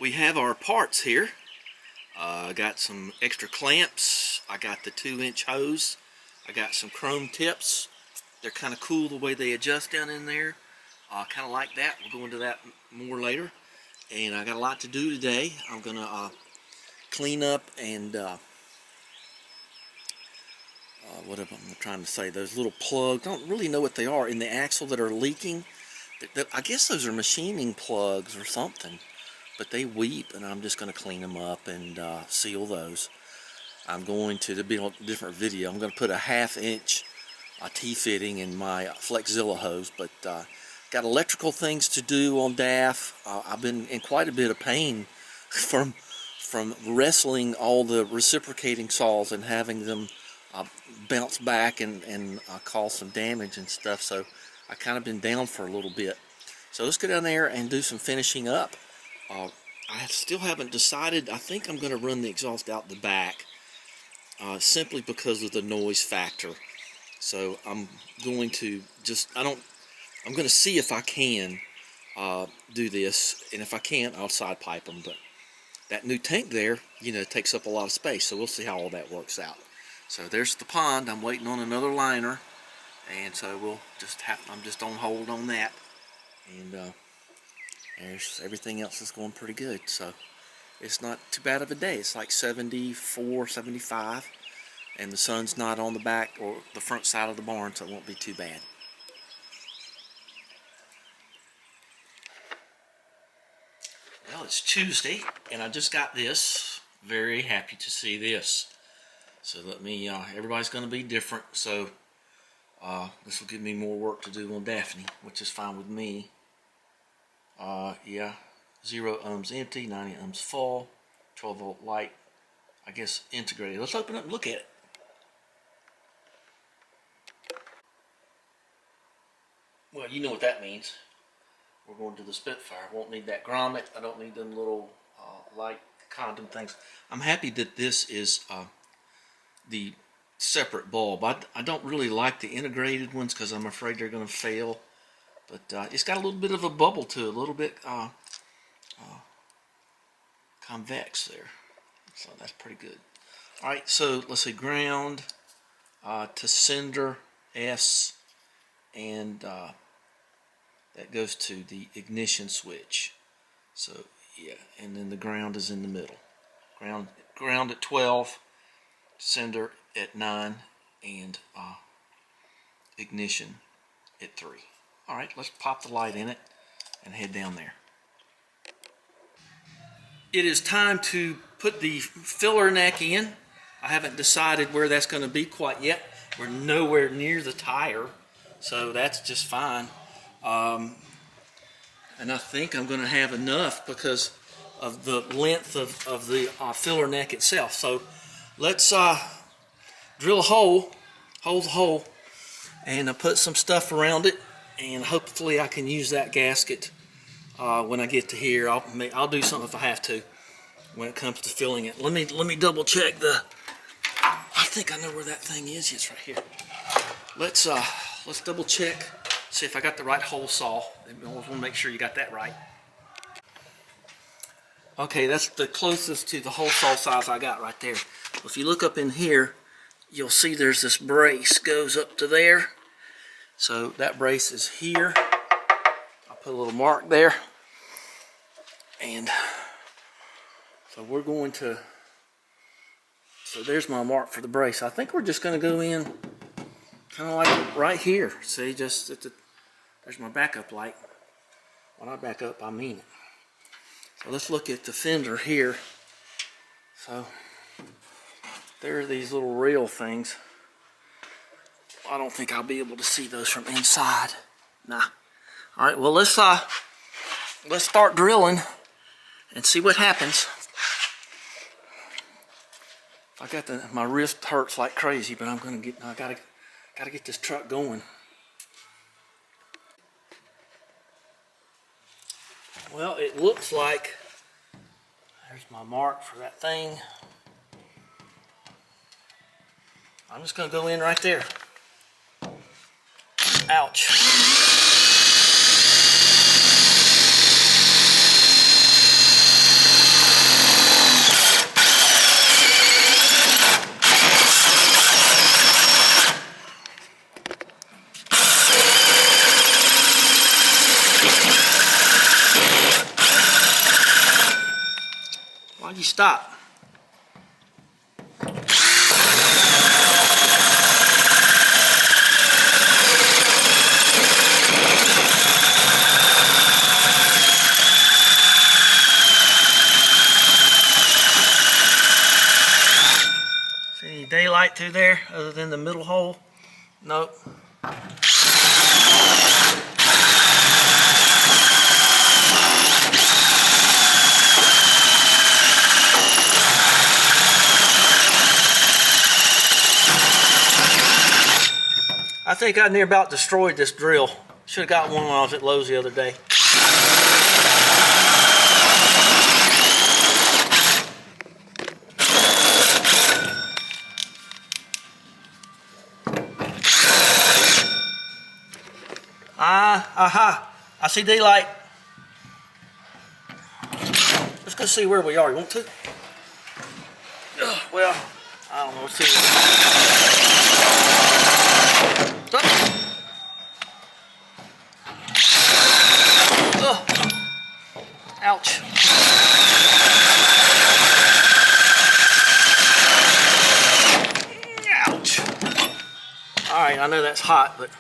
we have our parts here. I got some extra clamps. I got the 2-inch hose. I got some chrome tips. They're kind of cool the way they adjust down in there. Kind of like that. We'll go into that more later. And I got a lot to do today. I'm gonna clean up and what am I trying to say? Those little plugs. I don't really know what they are in the axle that are leaking. I guess those are machining plugs or something. But they weep, and I'm just going to clean them up and seal those. I'm going to be on a different video. I'm going to put a 1/2 inch T-fitting in my Flexzilla hose, but got electrical things to do on DAF. I've been in quite a bit of pain from wrestling all the reciprocating saws and having them bounce back and cause some damage and stuff. So I kind of been down for a little bit. So let's go down there and do some finishing up. I still haven't decided. I think I'm going to run the exhaust out the back simply because of the noise factor. So I'm going to I'm going to see if I can do this, and if I can't, I'll side pipe them. But that new tank there, takes up a lot of space, so we'll see how all that works out. So there's the pond. I'm waiting on another liner, and so I'm just on hold on that, and everything else is going pretty good. So it's not too bad of a day. It's like 74, 75, and the sun's not on the back or the front side of the barn, so it won't be too bad. Well, it's Tuesday, and I just got this. Very happy to see this. So let me, everybody's going to be different, so this will give me more work to do on Daphne, which is fine with me. Yeah, 0 ohms empty, 90 ohms full, 12 volt light, I guess integrated. Let's open up and look at it. Well, you know what that means. We're going to the Spitfire. Won't need that grommet. I don't need them little light condom things. I'm happy that this is the separate bulb. I don't really like the integrated ones because I'm afraid they're going to fail. But it's got a little bit of a bubble to it, a little bit convex there. So that's pretty good. Alright, so let's see, ground to sender S, and that goes to the ignition switch. So yeah, and then the ground is in the middle. Ground at 12, sender at 9, and ignition at 3. Alright, let's pop the light in it and head down there. It is time to put the filler neck in. I haven't decided where that's going to be quite yet. We're nowhere near the tire, so that's just fine. And I think I'm going to have enough because of the length of the filler neck itself. So let's drill a hole, hold the hole, and put some stuff around it. And hopefully I can use that gasket when I get to here. I'll do something if I have to when it comes to filling it. Let me double check I think I know where that thing is. It's right here. Let's double check, see if I got the right hole saw. I always want to make sure you got that right. Okay, that's the closest to the hole saw size I got right there. If you look up in here, you'll see there's this brace goes up to there. So that brace is here. I'll put a little mark there. And so we're going to, so there's my mark for the brace. I think we're just going to go in kind of like right here. See, just there's my backup light. When I back up, I mean it. So let's look at the fender here. So there are these little rail things. I don't think I'll be able to see those from inside. Nah. All right, well, let's start drilling and see what happens. I got my wrist hurts like crazy, but I gotta get this truck going. Well, it looks like there's my mark for that thing. I'm just gonna go in right there. Ouch. Why'd you stop? See any daylight through there other than the middle hole? Nope. I think I near about destroyed this drill. Should have got one when I was at Lowe's the other day. Aha! I see daylight. Let's go see where we are. You want to? Well, I don't know. Let's see. Ouch. Ouch. Alright, I know that's hot, but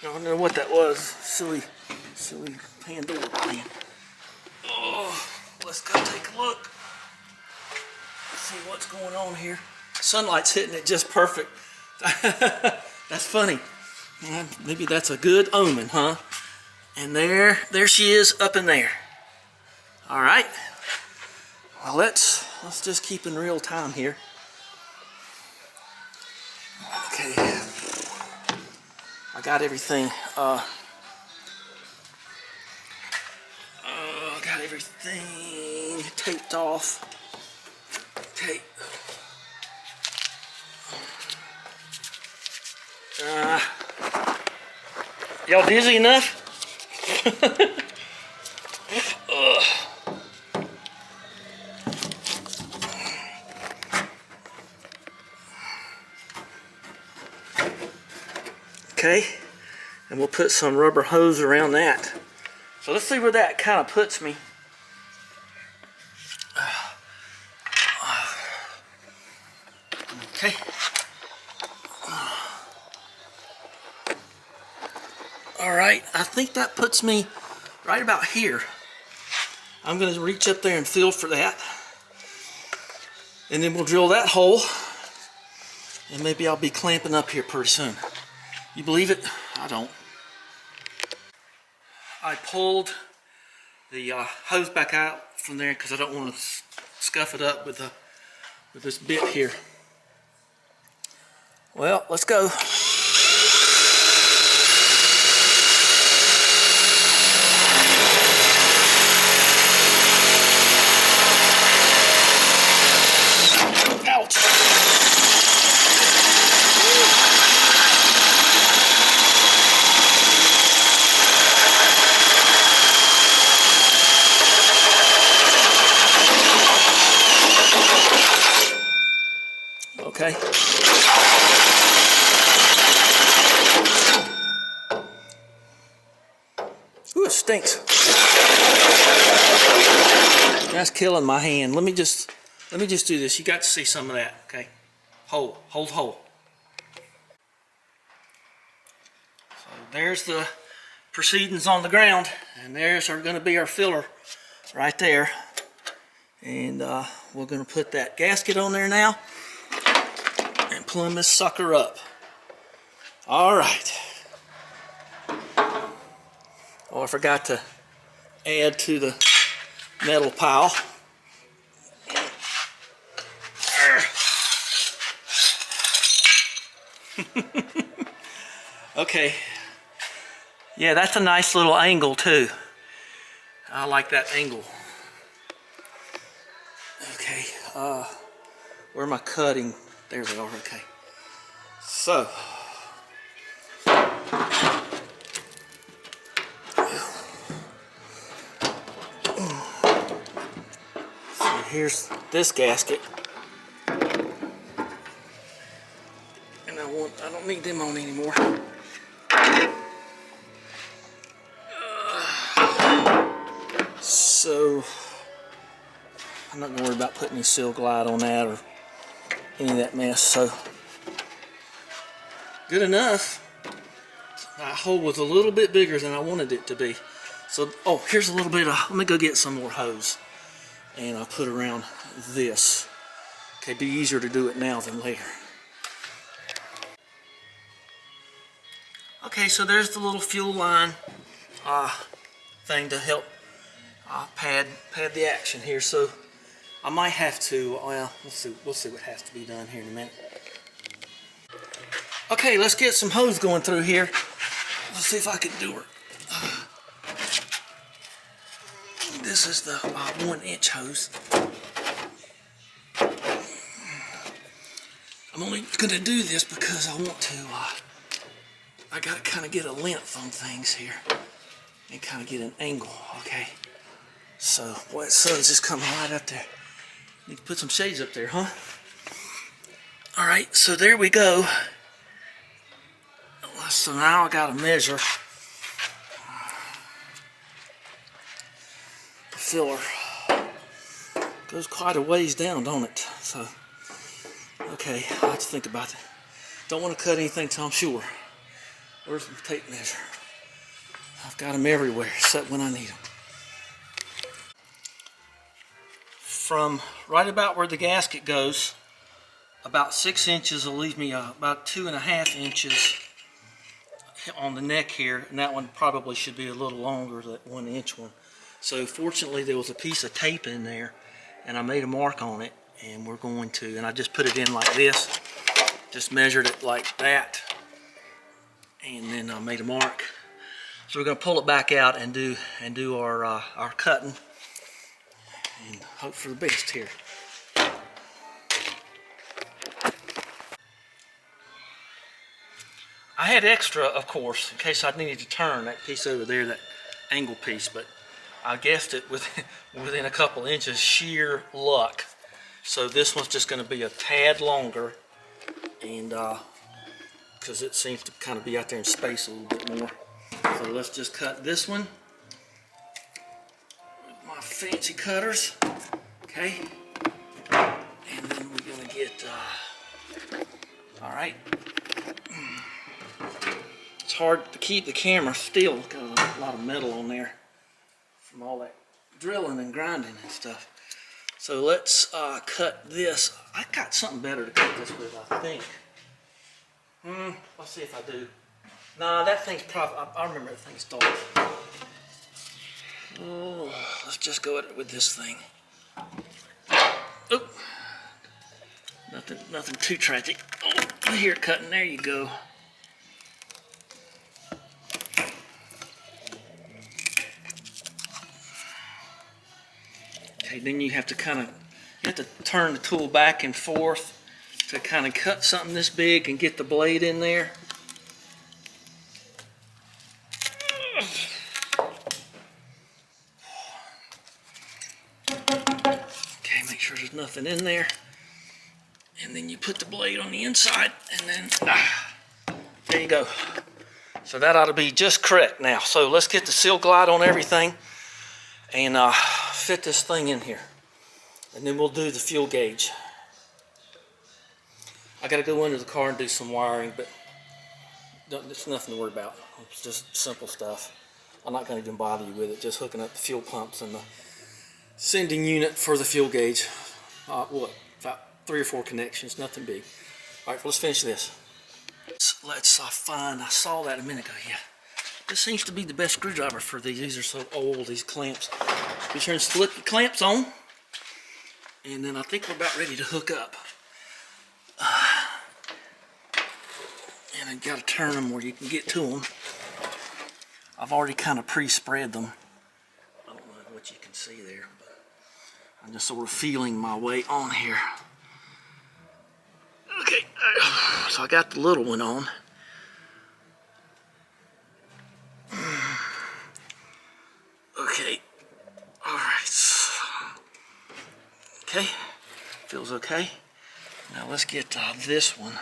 I don't know what that was. Silly Pandora thing. Oh, let's go take a look. Let's see what's going on here. Sunlight's hitting it just perfect. That's funny. Maybe that's a good omen, huh? And there she is up in there. All right. Well, let's just keep in real time here. Okay. I got everything. Got everything taped off. Okay. Y'all dizzy enough? Okay, and we'll put some rubber hose around that. So let's see where that kind of puts me. Okay. All right, I think that puts me right about here. I'm going to reach up there and feel for that. And then we'll drill that hole. And maybe I'll be clamping up here pretty soon. You believe it? I don't. I pulled the hose back out from there because I don't want to scuff it up with this bit here. Well, let's go. Ouch. Okay. Ooh, it stinks. That's killing my hand. Let me just do this. You got to see some of that, okay? Hold. So there's the proceedings on the ground, and there's going to be our filler right there. And we're going to put that gasket on there now and plumb this sucker up. All right. Oh, I forgot to add to the metal pile. Okay. Yeah, that's a nice little angle too. I like that angle. Okay, where am I cutting? There they are, okay. So, here's this gasket. And I don't need them on anymore. I'm not gonna worry about putting any Seal Glide on that or any of that mess. So good enough. That hole was a little bit bigger than I wanted it to be. So, oh, here's a little bit of, let me go get some more hose. And I'll put around this. Okay, be easier to do it now than later. Okay, so there's the little fuel line thing to help pad the action here. So I might have to, well, we'll see what has to be done here in a minute. Okay, let's get some hose going through here. Let's see if I can do her. This is the 1-inch hose. I'm only going to do this because I want to, I got to kind of get a length on things here and kind of get an angle, okay? So, boy, the sun's just coming right up there. Need to put some shades up there, huh? All right, so there we go. So now I got to measure the filler. Goes quite a ways down, don't it? So, okay, I have to think about it. Don't want to cut anything till I'm sure. Where's my tape measure? I've got them everywhere, except when I need them. From right about where the gasket goes, about 6 inches will leave me about 2.5 inches on the neck here, and that one probably should be a little longer, that 1-inch one. So fortunately there was a piece of tape in there, and I made a mark on it, and we're going to, and I just put it in like this, just measured it like that, and then I made a mark. So we're going to pull it back out and do our cutting, and hope for the best here. I had extra, of course, in case I needed to turn that piece over there, that angle piece, but I guessed it within a couple inches, sheer luck. So this one's just going to be a tad longer, and because it seems to kind of be out there in space a little bit more. So let's just cut this one with my fancy cutters, okay? And then we're going to get, all right. It's hard to keep the camera still, got a lot of metal on there from all that drilling and grinding and stuff. So let's cut this. I got something better to cut this with, I think. Let's see if I do. Nah, that thing's probably, I remember that thing's dark. Oh, let's just go with this thing. Oop. Nothing too tragic. Oh, I hear it cutting, there you go. Okay, then you have to turn the tool back and forth to kind of cut something this big and get the blade in there. Okay, make sure there's nothing in there. And then you put the blade on the inside, and then there you go. So that ought to be just correct now. So let's get the Seal Glide on everything and fit this thing in here, and then we'll do the fuel gauge. I got to go into the car and do some wiring, but there's nothing to worry about. It's just simple stuff. I'm not going to even bother you with it. Just hooking up the fuel pumps and the sending unit for the fuel gauge. What? About 3 or 4 connections, nothing big. All right, let's finish this. Let's find, I saw that a minute ago, yeah. This seems to be the best screwdriver for these. These are so old, these clamps. Be sure and slip the clamps on. And then I think we're about ready to hook up. And I got to turn them where you can get to them. I've already kind of pre-spread them. I don't know what you can see there, but I'm just sort of feeling my way on here. Okay, so I got the little one on. Okay, all right. Okay, feels okay. Now let's get this one.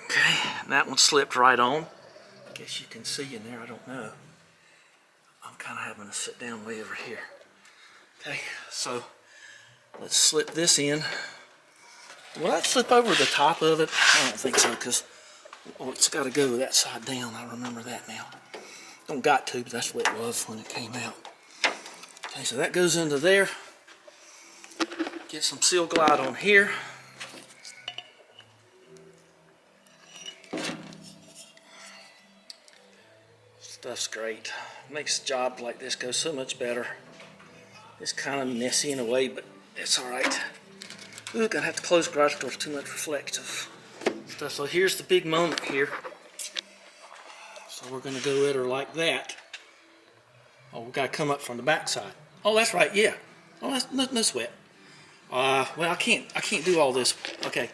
Okay, and that one slipped right on. I guess you can see in there, I don't know. I'm kind of having to sit down way over here. Okay, so let's slip this in. Will that slip over the top of it? I don't think so, because it's got to go that side down. I remember that now. Don't got to, but that's what it was when it came out. Okay, so that goes into there. Get some Seal Glide on here. Stuff's great. Makes a job like this go so much better. It's kind of messy in a way, but it's alright. Ooh, gonna have to close the garage door. Too much reflective stuff. So here's the big moment here. So we're gonna go at her like that. Oh, we gotta come up from the back side. Oh, that's right. Yeah. Oh, that's no sweat. Well, I can't do all this. Okay.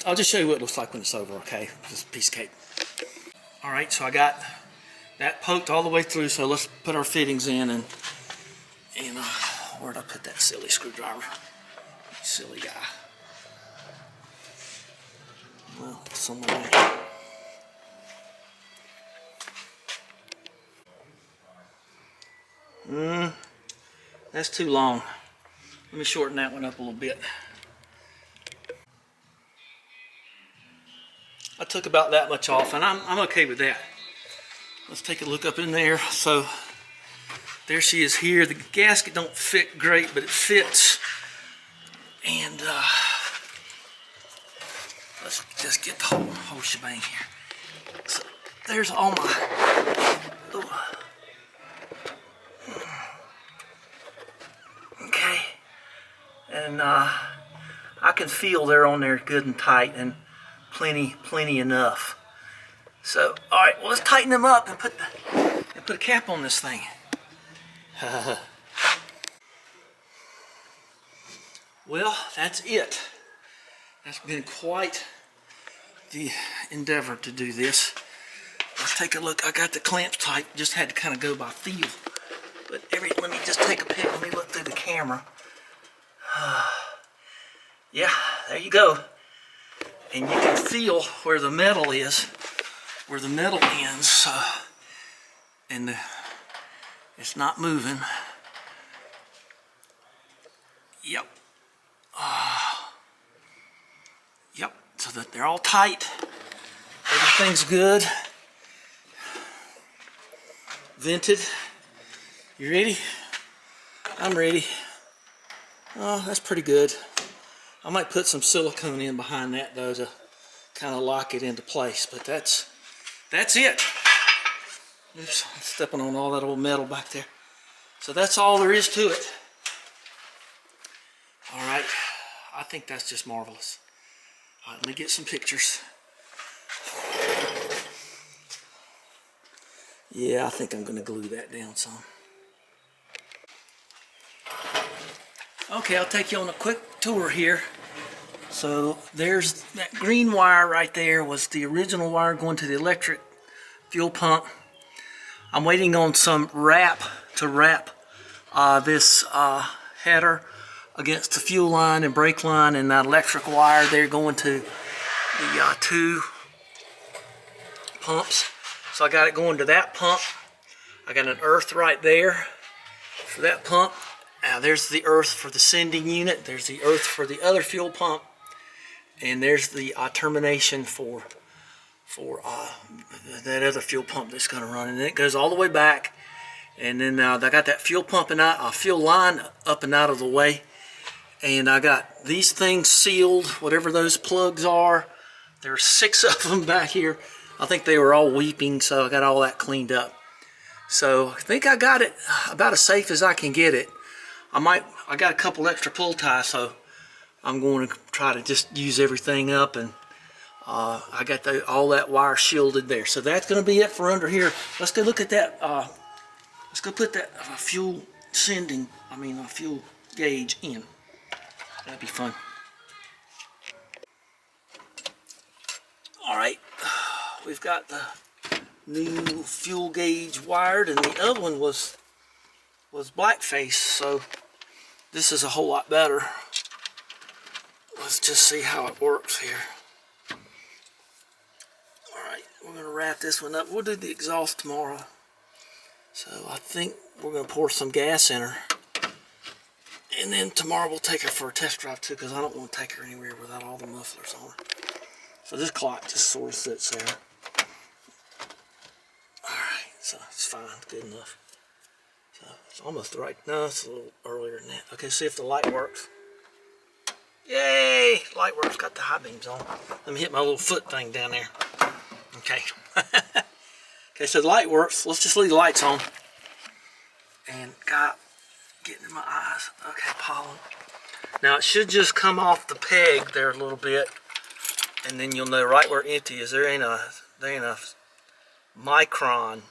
I'll just show you what it looks like when it's over. Okay, just a piece of cake. All right. So I got that poked all the way through. So let's put our fittings in and where'd I put that silly screwdriver? Silly guy. Well, somewhere there. That's too long. Let me shorten that one up a little bit. I took about that much off, and I'm okay with that. Let's take a look up in there. So there she is here. The gasket don't fit great, but it fits. And let's just get the whole shebang here. So there's all my. Okay, and I can feel they're on there good and tight and plenty enough. So all right, well let's tighten them up and put a cap on this thing. Well, that's it. That's been quite the endeavor to do this. Let's take a look. I got the clamps tight. Just had to kind of go by feel. But let me just take a pic. Let me look through the camera. Yeah, there you go. And you can feel where the metal is, where the metal ends, and it's not moving. Yep. Yep. So that they're all tight. Everything's good. Vented. You ready? I'm ready. Oh, that's pretty good. I might put some silicone in behind that though to kind of lock it into place, but that's it. Oops, I'm stepping on all that old metal back there. So that's all there is to it. All right, I think that's just marvelous. All right, let me get some pictures. Yeah, I think I'm gonna glue that down some. Okay, I'll take you on a quick tour here. So there's that green wire right there was the original wire going to the electric fuel pump. I'm waiting on some wrap to wrap this header against the fuel line and brake line, and that electric wire there going to the two pumps. So I got it going to that pump. I got an earth right there for that pump. Now there's the earth for the sending unit. There's the earth for the other fuel pump, and there's the termination for that other fuel pump that's going to run, and then it goes all the way back. And then I got that fuel pump and fuel line up and out of the way, and I got these things sealed, whatever those plugs are. There's 6 of them back here. I think they were all weeping, so I got all that cleaned up. So I think I got it about as safe as I can get it. I got a couple extra pull ties, so I'm going to try to just use everything up, and I got all that wire shielded there. So that's going to be it for under here. Let's go look at that. Let's go put that fuel gauge in. That'd be fun. All right, we've got the new fuel gauge wired, and the other one was blackface, so this is a whole lot better. Let's just see how it works here. Alright, we're going to wrap this one up. We'll do the exhaust tomorrow. So I think we're going to pour some gas in her. And then tomorrow we'll take her for a test drive too, because I don't want to take her anywhere without all the mufflers on her. So this clock just sort of sits there. Alright, so it's fine, good enough. So it's almost right. No, it's a little earlier than that. Okay, see if the light works. Yay! Light works, got the high beams on. Let me hit my little foot thing down there. Okay. Okay, so the light works. Let's just leave the lights on. And got getting in my eyes. Okay, pollen. Now it should just come off the peg there a little bit, and then you'll know right where empty is. There ain't a micron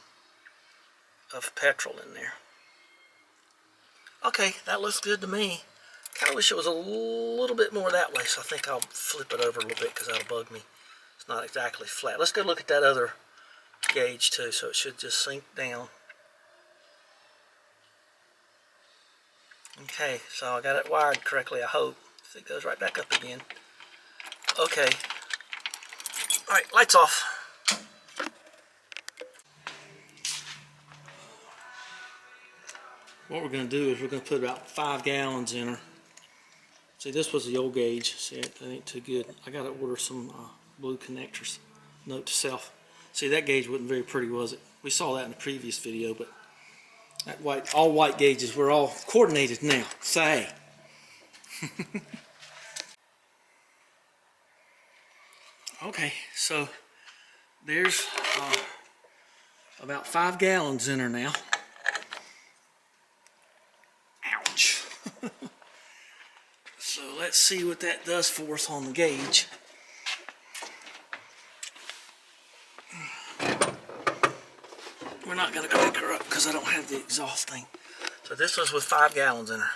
of petrol in there. Okay, that looks good to me. Kind of wish it was a little bit more that way, so I think I'll flip it over a little bit because that'll bug me. It's not exactly flat. Let's go look at that other gauge too, so it should just sink down. Okay, so I got it wired correctly, I hope. So it goes right back up again. Okay. Alright, lights off. What we're going to do is we're going to put about 5 gallons in her. See, this was the old gauge. See, that ain't too good. I got to order some blue connectors. Note to self. See, that gauge wasn't very pretty, was it? We saw that in the previous video, but that all white gauges, we're all coordinated now. Say. Okay, so there's about 5 gallons in her now. Ouch. So let's see what that does for us on the gauge. We're not going to crank her up because I don't have the exhaust thing. So this was with 5 gallons in her.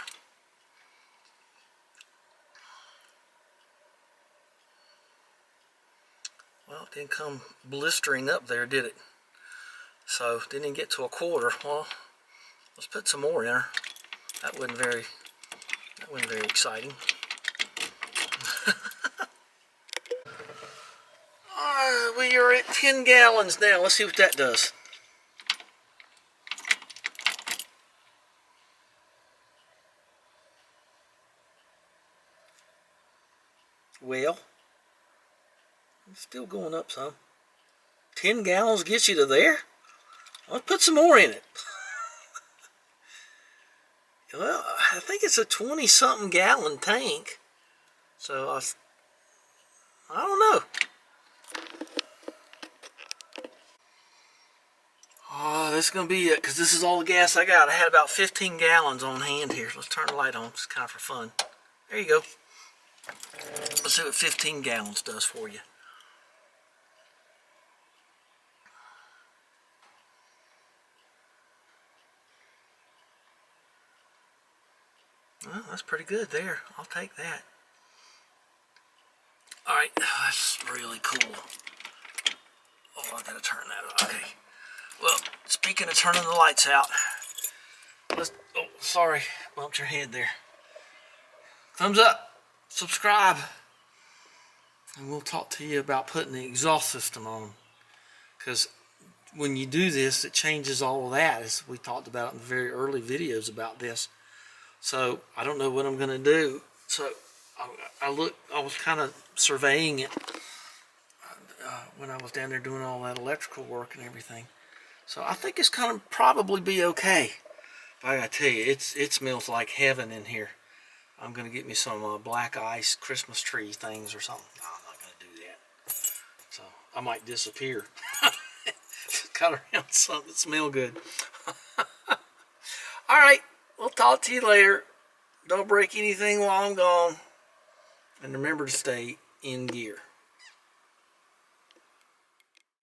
Well, it didn't come blistering up there, did it? So it didn't even get to a quarter. Well, let's put some more in her. That wasn't very exciting. We are at 10 gallons now. Let's see what that does. Well, it's still going up some. 10 gallons gets you to there? Let's put some more in it. Well, I think it's a 20-something gallon tank. So I don't know. Oh, this is going to be it, because this is all the gas I got. I had about 15 gallons on hand here. Let's turn the light on, just kind of for fun. There you go. Let's see what 15 gallons does for you. Well, that's pretty good there. I'll take that. Alright, that's really cool. Oh, I gotta turn that on. Okay. Well, speaking of turning the lights out, oh, sorry, bumped your head there. Thumbs up, subscribe, and we'll talk to you about putting the exhaust system on them. Because when you do this, it changes all of that, as we talked about in the very early videos about this. So I don't know what I'm going to do. So I was kind of surveying it when I was down there doing all that electrical work and everything. So I think it's going to probably be okay. But I gotta tell you, it smells like heaven in here. I'm going to get me some black ice Christmas tree things or something. No, I'm not going to do that. So I might disappear. Got around something that smells good. Alright, we'll talk to you later. Don't break anything while I'm gone. And remember to stay in gear.